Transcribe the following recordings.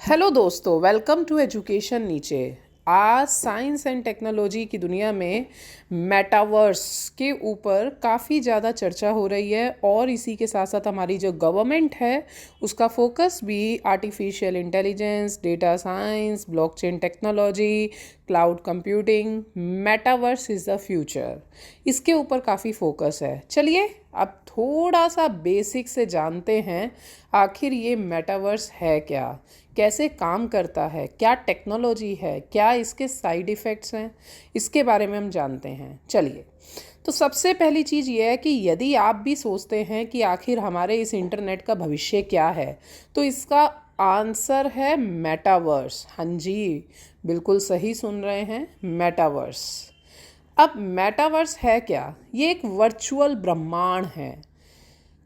Hello दोस्तों, welcome to education नीचे। आज साइंस एंड टेक्नोलॉजी की दुनिया में मेटावर्स के ऊपर काफ़ी ज़्यादा चर्चा हो रही है और इसी के साथ साथ हमारी जो गवर्नमेंट है उसका फोकस भी artificial intelligence, data science, blockchain technology, cloud computing, metaverse is the future, इसके ऊपर काफ़ी फोकस है। चलिए अब थोड़ा सा बेसिक से जानते हैं आखिर ये मेटावर्स है क्या, कैसे काम करता है, क्या टेक्नोलॉजी है, क्या इसके साइड इफ़ेक्ट्स हैं, इसके बारे में हम जानते हैं। चलिए, तो सबसे पहली चीज़ ये है कि यदि आप भी सोचते हैं कि आखिर हमारे इस इंटरनेट का भविष्य क्या है, तो इसका आंसर है मेटावर्स। हाँ जी, बिल्कुल सही सुन रहे हैं, मेटावर्स। अब मेटावर्स है क्या? ये एक वर्चुअल ब्रह्मांड है।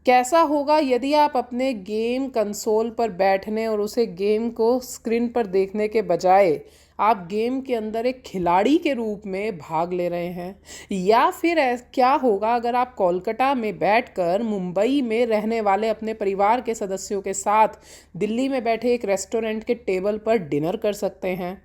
कैसा होगा यदि आप अपने गेम कंसोल पर बैठने और उसे गेम को स्क्रीन पर देखने के बजाय आप गेम के अंदर एक खिलाड़ी के रूप में भाग ले रहे हैं, या फिर क्या होगा अगर आप कोलकाता में बैठकर मुंबई में रहने वाले अपने परिवार के सदस्यों के साथ दिल्ली में बैठे एक रेस्टोरेंट के टेबल पर डिनर कर सकते हैं।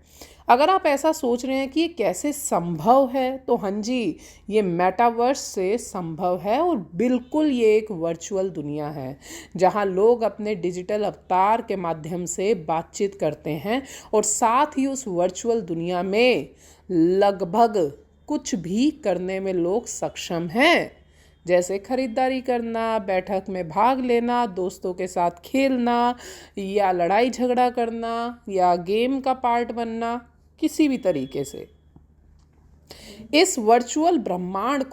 अगर आप ऐसा सोच रहे हैं कि ये कैसे संभव है, तो हाँ जी, ये मेटावर्स से संभव है और बिल्कुल ये एक वर्चुअल दुनिया है जहाँ लोग अपने डिजिटल अवतार के माध्यम से बातचीत करते हैं और साथ ही उस वर्चुअल दुनिया में लगभग कुछ भी करने में लोग सक्षम हैं, जैसे खरीदारी करना, बैठक में भाग लेना, दोस्तों के साथ खेलना, या लड़ाई झगड़ा करना, या गेम का पार्ट बनना, किसी भी तरीके से इस वर्चुअल ब्रह्मांड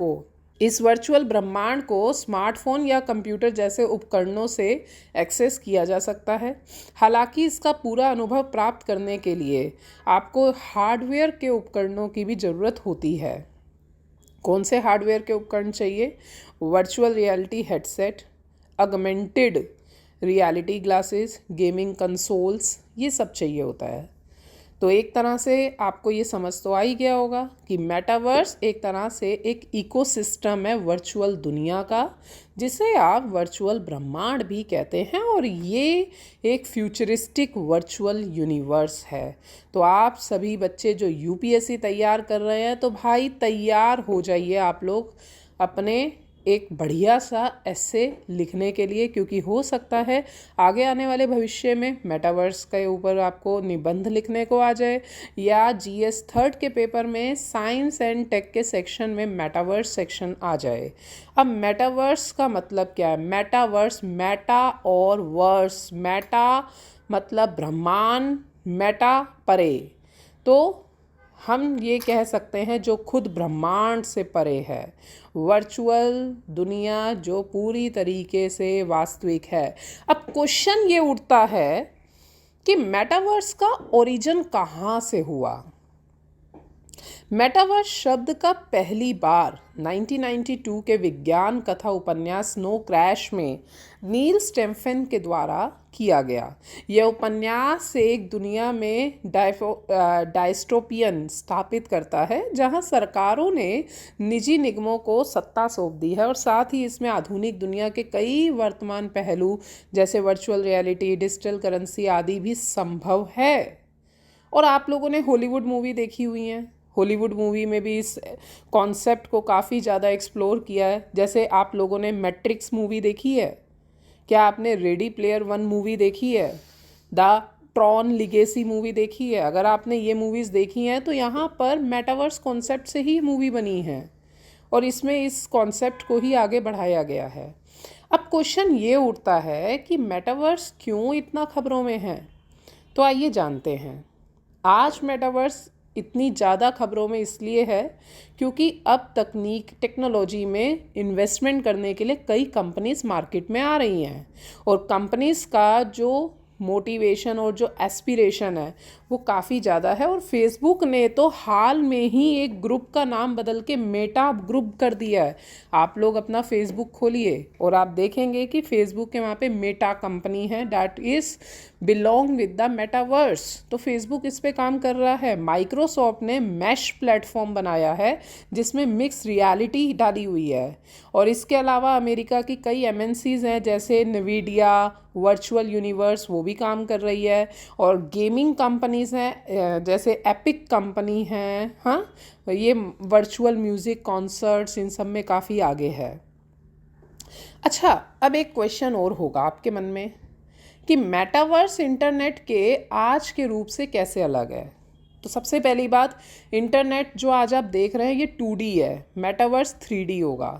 को स्मार्टफोन या कंप्यूटर जैसे उपकरणों से एक्सेस किया जा सकता है। हालांकि इसका पूरा अनुभव प्राप्त करने के लिए आपको हार्डवेयर के उपकरणों की भी ज़रूरत होती है। कौन से हार्डवेयर के उपकरण चाहिए? Virtual reality headset, augmented reality glasses, gaming consoles, ये सब चाहिए होता है। तो एक तरह से आपको ये समझ तो आ ही गया होगा कि मेटावर्स एक तरह से एक इकोसिस्टम है वर्चुअल दुनिया का, जिसे आप वर्चुअल ब्रह्मांड भी कहते हैं, और ये एक फ्यूचरिस्टिक वर्चुअल यूनिवर्स है। तो आप सभी बच्चे जो यूपीएससी तैयार कर रहे हैं, तो भाई तैयार हो जाइए आप लोग अपने एक बढ़िया सा ऐसे लिखने के लिए, क्योंकि हो सकता है आगे आने वाले भविष्य में मेटावर्स के ऊपर आपको निबंध लिखने को आ जाए, या जीएस थर्ड के पेपर में साइंस एंड टेक के सेक्शन में मेटावर्स सेक्शन आ जाए। अब मेटावर्स का मतलब क्या है? मेटावर्स, मेटा और वर्स, मेटा मतलब ब्रह्मांड, मेटा परे, तो हम ये कह सकते हैं जो खुद ब्रह्मांड से परे है, वर्चुअल दुनिया जो पूरी तरीके से वास्तविक है। अब क्वेश्चन ये उठता है कि मेटावर्स का ओरिजिन कहाँ से हुआ? मेटावर्स शब्द का पहली बार 1992 के विज्ञान कथा उपन्यास नो क्रैश में नील स्टेफेन के द्वारा किया गया। यह उपन्यास एक दुनिया में डायस्टोपियन स्थापित करता है जहां सरकारों ने निजी निगमों को सत्ता सौंप दी है, और साथ ही इसमें आधुनिक दुनिया के कई वर्तमान पहलू जैसे वर्चुअल रियलिटी, डिजिटल करेंसी आदि भी संभव है। और आप लोगों ने हॉलीवुड मूवी देखी हुई हैं, हॉलीवुड मूवी में भी इस कॉन्सेप्ट को काफ़ी ज़्यादा एक्सप्लोर किया है। जैसे आप लोगों ने मैट्रिक्स मूवी देखी है, क्या आपने रेडी प्लेयर वन मूवी देखी है, द ट्रॉन लिगेसी मूवी देखी है? अगर आपने ये मूवीज़ देखी हैं तो यहाँ पर मेटावर्स कॉन्सेप्ट से ही मूवी बनी है और इसमें इस कॉन्सेप्ट को ही आगे बढ़ाया गया है। अब क्वेश्चन ये उठता है कि मेटावर्स क्यों इतना खबरों में है, तो आइए जानते हैं। आज मेटावर्स इतनी ज़्यादा खबरों में इसलिए है क्योंकि अब टेक्नोलॉजी में इन्वेस्टमेंट करने के लिए कई कंपनीज मार्केट में आ रही हैं, और कंपनीज का जो मोटिवेशन और जो एस्पिरेशन है वो काफ़ी ज़्यादा है। और फेसबुक ने तो हाल में ही एक ग्रुप का नाम बदल के मेटा ग्रुप कर दिया है। आप लोग अपना फेसबुक खोलिए और आप देखेंगे कि फेसबुक के वहाँ पे मेटा कंपनी है, that is belong with the metaverse. तो फेसबुक इस पे काम कर रहा है। माइक्रोसॉफ्ट ने मैश प्लेटफॉर्म बनाया है जिसमें मिक्स रियलिटी डाली हुई है, और इसके अलावा अमेरिका की कई एमएनसीज हैं जैसे नवीडिया, वर्चुअल यूनिवर्स वो भी काम कर रही है, और गेमिंग कंपनीज हैं जैसे एपिक कंपनी है, हाँ, ये वर्चुअल म्यूज़िक कॉन्सर्ट्स इन सब में काफ़ी आगे है। अच्छा, अब एक क्वेश्चन और होगा आपके मन में कि मेटावर्स इंटरनेट के आज के रूप से कैसे अलग है। तो सबसे पहली बात, इंटरनेट जो आज आप देख रहे हैं ये 2D है, मेटावर्स 3D होगा।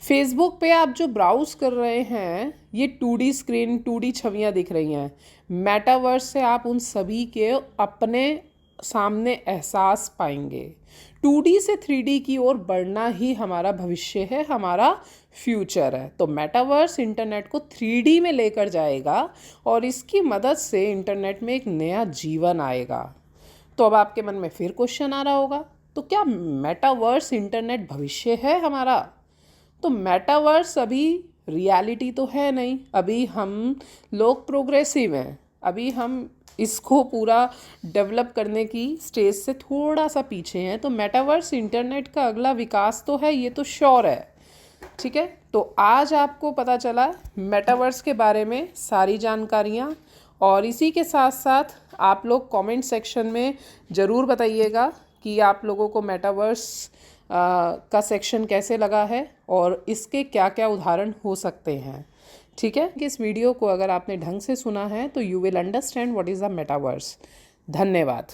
फेसबुक पे आप जो ब्राउज़ कर रहे हैं ये 2D स्क्रीन 2D छवियां दिख रही हैं। मेटावर्स से आप उन सभी के अपने सामने एहसास पाएंगे। 2D से 3D की ओर बढ़ना ही हमारा भविष्य है, हमारा फ्यूचर है। तो मेटावर्स इंटरनेट को 3D में लेकर जाएगा और इसकी मदद से इंटरनेट में एक नया जीवन आएगा। तो अब आपके मन में फिर क्वेश्चन आ रहा होगा, तो क्या मेटावर्स इंटरनेट भविष्य है हमारा? तो मेटावर्स अभी रियलिटी तो है नहीं, अभी हम लोग प्रोग्रेसिव हैं, अभी हम इसको पूरा डेवलप करने की स्टेज से थोड़ा सा पीछे हैं। तो मेटावर्स इंटरनेट का अगला विकास तो है, ये तो श्योर है। ठीक है, तो आज आपको पता चला मेटावर्स के बारे में सारी जानकारियाँ, और इसी के साथ साथ आप लोग कमेंट सेक्शन में ज़रूर बताइएगा कि आप लोगों को मेटावर्स का सेक्शन कैसे लगा है और इसके क्या क्या उदाहरण हो सकते हैं। ठीक है, कि इस वीडियो को अगर आपने ढंग से सुना है तो you will understand what is the metaverse. धन्यवाद।